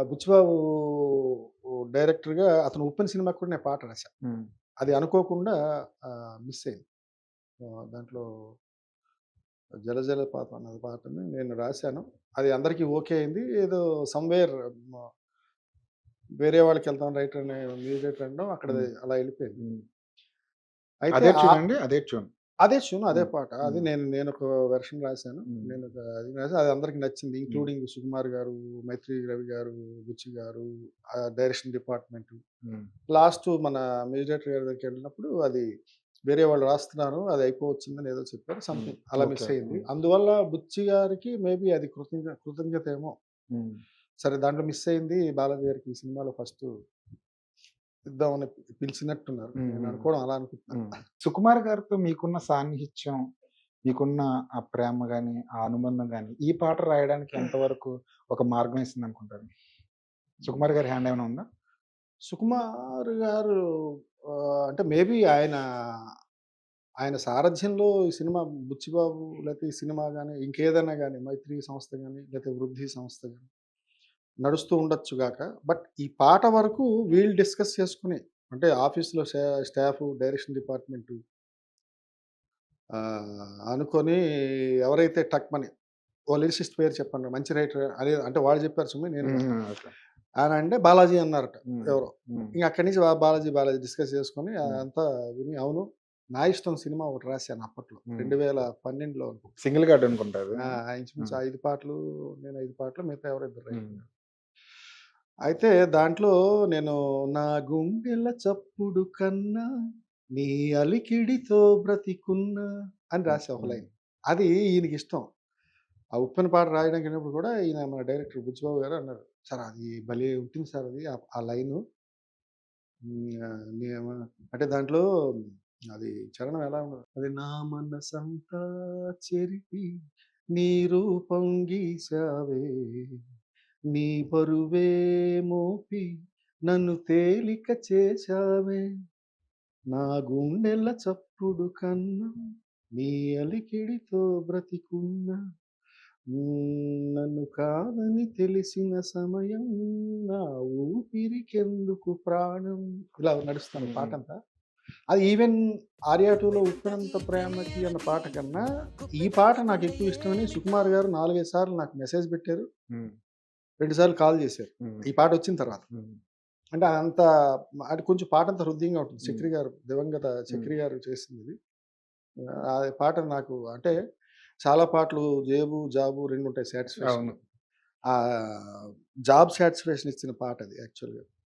బుచ్చిబాబు డైరెక్టర్‌గా అతను 'ఉప్పెన' సినిమాకి కూడా నేను పాట రాశా. హ్మ్. అది అనుకోకుండా మిస్ అయింది. దాంట్లో 'జలజల పాతం' అన్నది పాటని నేను రాశాను. అది అందరికి ఓకే అయింది. ఏదో సమ్‌వేర్ మ వేరే వాళ్ళకెళ్తాం రైటర్ అనే మ్యూజిక్ డైరెక్టర్ అనడం అక్కడది హ్మ్. అలా ఎళ్ళిపోయింది. హ్మ్. అయితే అదే ట్యూనండి? అదే ట్యూన్. అదే ట్యూన్, అదే హ్మ్. పాట. అది హ్మ్. నేనొక వెర్షన్ రాశాను. హ్మ్. నేనొక అది రాసి అది అందరికి నచ్చింది. హ్మ్. ఇంక్లూడింగ్ సుకుమార్ గారు, మైత్రి రవి గారు, బుచ్చి గారు, డైరెక్షన్ డిపార్ట్‌మెంటు. హ్మ్. లాస్టు మన మ్యూజిక్ డైరెక్టర్ గారి దగ్గరికెళ్ళినప్పుడు అది వేరే వాళ్ళు రాస్తున్నారు. అది అయిపోవచ్చిందని ఏదో చెప్పారు. హ్మ్. సంథింగ్ అలా ఓకే. Miss okay. అయింది. హ్మ్. అందువల్ల బుచ్చి గారికి మేబీ అది కృతజ్ఞతేమో. హ్మ్. సరే దాంట్లో మిస్ అయింది. బాలాజీ గారికి ఈ సినిమాలో ఫస్టు ఇద్దామని పిలిచినట్టున్నారు. హ్మ్. నేను హ్మ్. అనుకోవడం అలా అనుకుంటున్నా. హ్మ్. సుకుమార్ గారితో మీకున్న సాన్నిహిత్యం, మీకున్న ఆ ప్రేమ గాని, ఆ అనుబంధం గాని, ఈ పాట రాయడానికి ఎంతవరకు ఒక మార్గం ఇస్తుందనుకుంటారు? సుకుమార్ గారి హ్యాండ్ ఏమైనా ఉందా? సుకుమార్ గారు అంటే మేబీ ఆయన సారథ్యంలో ఈ సినిమా 'బుచ్చిబాబు' లేతే ఈ సినిమా గాని, ఇంకేదైనా గాని 'మైత్రి' సంస్థ గాని, లేతే 'వృద్ధి' సంస్థ గాని నడుస్తూ ఉండొచ్చు గాక. బట్ ఈ పాట వరకు వీళ్ళు డిస్కస్ చేసుకొని అంటే ఆఫీస్‌లో స్టాఫు, డైరెక్షన్ డిపార్ట్‌మెంటు అనుకోని ఎవరైతే టక్‌మని ఓ లిరిసిస్ట్ పేరు చెప్పండి మంచి రైటర్ అని అంటే వాళ్ళు చెప్పారు సుమి నేను కాదు. హ్మ్. ఓకే. ఆయన అంటే బాలాజీ అన్నారట హ్మ్. ఎవరో. హ్మ్. ఇంక అక్కడి నుంచి బాలాజీ డిస్కస్ చేసుకొని హ్మ్. అదంతా విని అవును. నా ఇష్టం సినిమా ఒకటి రాశాను అప్పట్లో. హ్మ్. 2012లో అనుకుంటా. సింగిల్ గార్డ్ అనుకుంటా అది. ఇంచుమించు హ్మ్. 5 పాటలు, నేను 5 పాటలు మిగతా ఎవరో ఇద్దరు హ్మ్. రైటర్. అయితే దాంట్లో నేను నా గుండెల చప్పుడు కన్నా నీ అలికిడితో బ్రతికున్నా అని హ్మ్. రాసా ఒక హ్మ్. లైన్. అది ఈయనకిష్టం. ఆ 'ఉప్పెన' పాట రాయడానికి వెళ్ళినప్పుడు కూడా ఈయన మన డైరెక్టర్ బుచ్చిబాబు గారు అన్నారు. "సార్ అది భలే ఉంటుంది సార్ అది ఆ లైను. నేమ" అంటే దాంట్లో అది చరణం ఎలా ఉన్నది? అది నా మనసంతా చెరిపి నీ రూపం గీశావే నీ బరువే మోపి నన్ను తేలిక చేశావే నా గుండెల చప్పుడు కన్నా నీ అలికిడితో బ్రతికున్నా నన్ను కాదని తెలిసిన సమయం నా ఊపిరికెందుకు ప్రాణం ఇలా నడుస్తుంది హ్మ్. పాటంతా. అది ఈవెన్ 'ఆర్య 2లో 'ఉప్పెనంత ప్రేమకి' అన్న పాట కన్నా, ఈ పాట నాకెక్కువ ఇష్టమని సుకుమార్ గారు 4, 5 సార్లు నాకు మెసేజ్ పెట్టారు. హ్మ్. 2 సార్లు కాల్ చేశారు. హ్మ్. ఈ పాటొచ్చిన తర్వాత. హ్మ్. అంటే అంత అంటే కొంచెం పాటంతా హృద్యంగా ఉంటుంది. హ్మ్. 'చక్రి' గారు దివంగత హ్మ్. 'చక్రి' గారు చేసిందిది. ఆ పాట నాకు అంటే చాలా పాటలు 'జేబు జాబు' 2 ఉంటాయి అవును. సాటిస్ఫాక్షన్‌లో. ఆహ్, జాబ్ సాటిస్ఫాక్షన్ ఇచ్చిన పాటది యాక్చువల్‌గా.